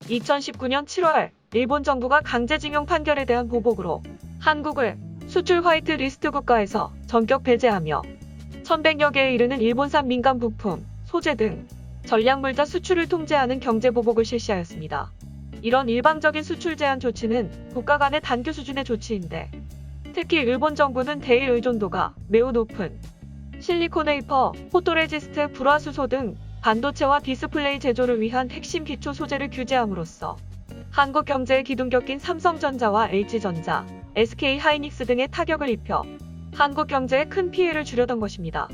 2019년 7월 일본 정부가 강제징용 판결에 대한 보복으로 한국을 수출 화이트 리스트 국가에서 전격 배제하며 1,100여 개에 이르는 일본산 민간 부품, 소재 등 전략물자 수출을 통제하는 경제보복을 실시하였습니다. 이런 일방적인 수출 제한 조치는 국가 간의 단교 수준의 조치인데 특히 일본 정부는 대일 의존도가 매우 높은 실리콘웨이퍼, 포토레지스트, 불화수소 등 반도체와 디스플레이 제조를 위한 핵심 기초 소재를 규제함으로써 한국 경제에 기둥 낀 삼성전자와 H전자, SK하이닉스 등의 타격을 입혀 한국 경제에 큰 피해를 주려던 것입니다.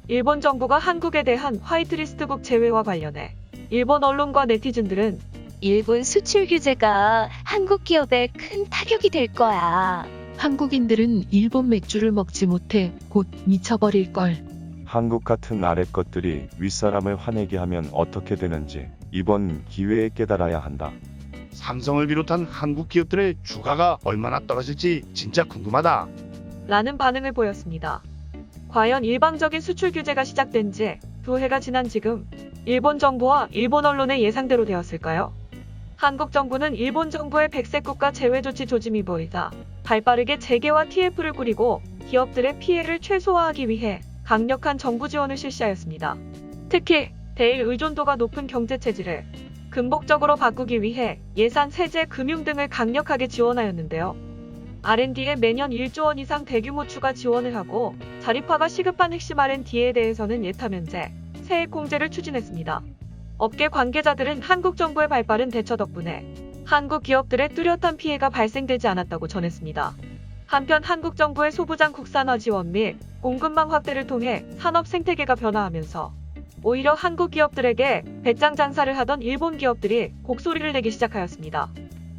일본 정부가 한국에 대한 화이트리스트국 제외와 관련해 일본 언론과 네티즌들은 일본 수출 규제가 한국 기업에 큰 타격이 될 거야. 한국인들은 일본 맥주를 먹지 못해 곧 미쳐버릴걸. 한국 같은 아래 것들이 윗사람을 화내게 하면 어떻게 되는지 이번 기회에 깨달아야 한다. 삼성을 비롯한 한국 기업들의 주가가 얼마나 떨어질지 진짜 궁금하다. 라는 반응을 보였습니다. 과연 일방적인 수출 규제가 시작된 지 2해가 지난 지금 일본 정부와 일본 언론의 예상대로 되었을까요? 한국 정부는 일본 정부의 백색 국가 제외 조치 조짐이 보이다 발빠르게 재계와 TF를 꾸리고 기업들의 피해를 최소화하기 위해 강력한 정부 지원을 실시하였습니다. 특히 대일 의존도가 높은 경제 체질을 근본적으로 바꾸기 위해 예산, 세제, 금융 등을 강력하게 지원하였는데요. R&D에 매년 1조 원 이상 대규모 추가 지원을 하고 자립화가 시급한 핵심 R&D에 대해서는 예타 면제, 세액 공제를 추진했습니다. 업계 관계자들은 한국 정부의 발빠른 대처 덕분에 한국 기업들의 뚜렷한 피해가 발생되지 않았다고 전했습니다. 한편 한국 정부의 소부장 국산화 지원 및 공급망 확대를 통해 산업 생태계가 변화하면서 오히려 한국 기업들에게 배짱 장사를 하던 일본 기업들이 곡소리를 내기 시작하였습니다.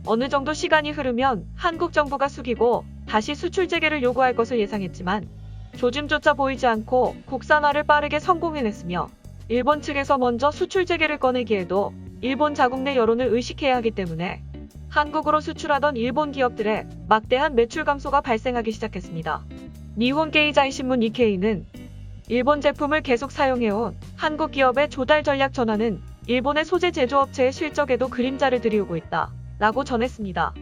어느 정도 시간이 흐르면 한국 정부가 숙이고 다시 수출 재개를 요구할 것을 예상했지만 조짐조차 보이지 않고 국산화를 빠르게 성공해냈으며 일본 측에서 먼저 수출 재개를 꺼내기에도 일본 자국 내 여론을 의식해야 하기 때문에 한국으로 수출하던 일본 기업들의 막대한 매출 감소가 발생하기 시작했습니다. 니혼 게이자이 신문 니케이는 일본 제품을 계속 사용해온 한국 기업의 조달 전략 전환은 일본의 소재 제조업체의 실적에도 그림자를 들이우고 있다 라고 전했습니다.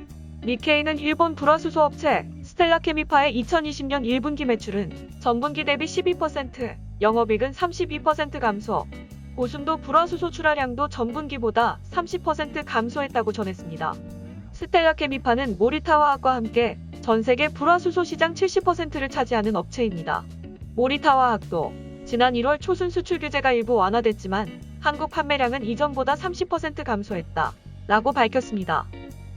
니케이는 일본 불화수소 업체 스텔라케미파의 2020년 1분기 매출은 전분기 대비 12%, 영업이익은 32% 감소, 고순도 불화수소 출하량도 전분기보다 30% 감소했다고 전했습니다. 스텔라케미파는 모리타화학과 함께 전 세계 불화수소 시장 70%를 차지하는 업체입니다. 모리타화학도 지난 1월 초순 수출 규제가 일부 완화됐지만 한국 판매량은 이전보다 30% 감소했다 라고 밝혔습니다.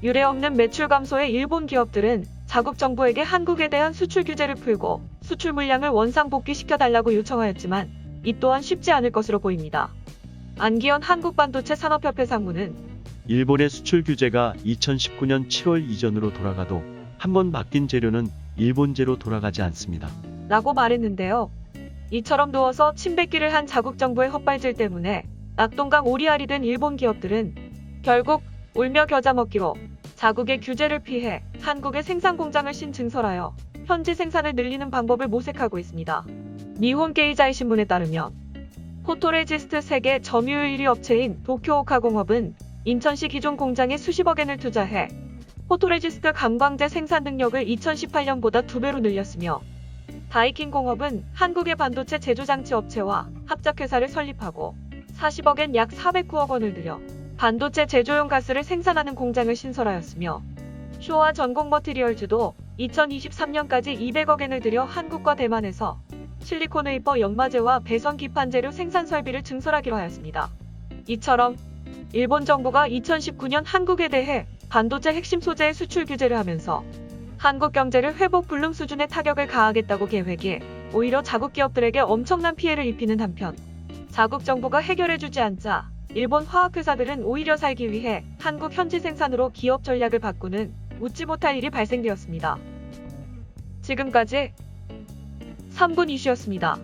유례없는 매출 감소의 일본 기업들은 자국 정부에게 한국에 대한 수출 규제를 풀고 수출 물량을 원상 복귀시켜달라고 요청하였지만 이 또한 쉽지 않을 것으로 보입니다. 안기현 한국반도체 산업협회 상무는 일본의 수출 규제가 2019년 7월 이전으로 돌아가도 한번 바뀐 재료는 일본제로 돌아가지 않습니다. 라고 말했는데요. 이처럼 누워서 침뱉기를 한 자국 정부의 헛발질 때문에 낙동강 오리알이 된 일본 기업들은 결국 울며 겨자 먹기로 자국의 규제를 피해 한국의 생산 공장을 신증설하여 현지 생산을 늘리는 방법을 모색하고 있습니다. 니혼 게이자이 신문에 따르면 포토레지스트 세계 점유율 1위 업체인 도쿄오카공업은 인천시 기존 공장에 수십억 엔을 투자해 포토레지스트 감광제 생산 능력을 2018년보다 2배로 늘렸으며 다이킨공업은 한국의 반도체 제조장치 업체와 합작회사를 설립하고 40억 엔 약 409억 원을 들여 반도체 제조용 가스를 생산하는 공장을 신설하였으며 쇼와 전공머티리얼즈도 2023년까지 200억 엔을 들여 한국과 대만에서 실리콘웨이퍼 연마제와 배선 기판재료 생산 설비를 증설하기로 하였습니다. 이처럼 일본 정부가 2019년 한국에 대해 반도체 핵심 소재의 수출 규제를 하면서 한국 경제를 회복 불능 수준의 타격을 가하겠다고 계획해 오히려 자국 기업들에게 엄청난 피해를 입히는 한편 자국 정부가 해결해주지 않자 일본 화학회사들은 오히려 살기 위해 한국 현지 생산으로 기업 전략을 바꾸는 웃지 못할 일이 발생되었습니다. 지금까지 3분 이슈였습니다.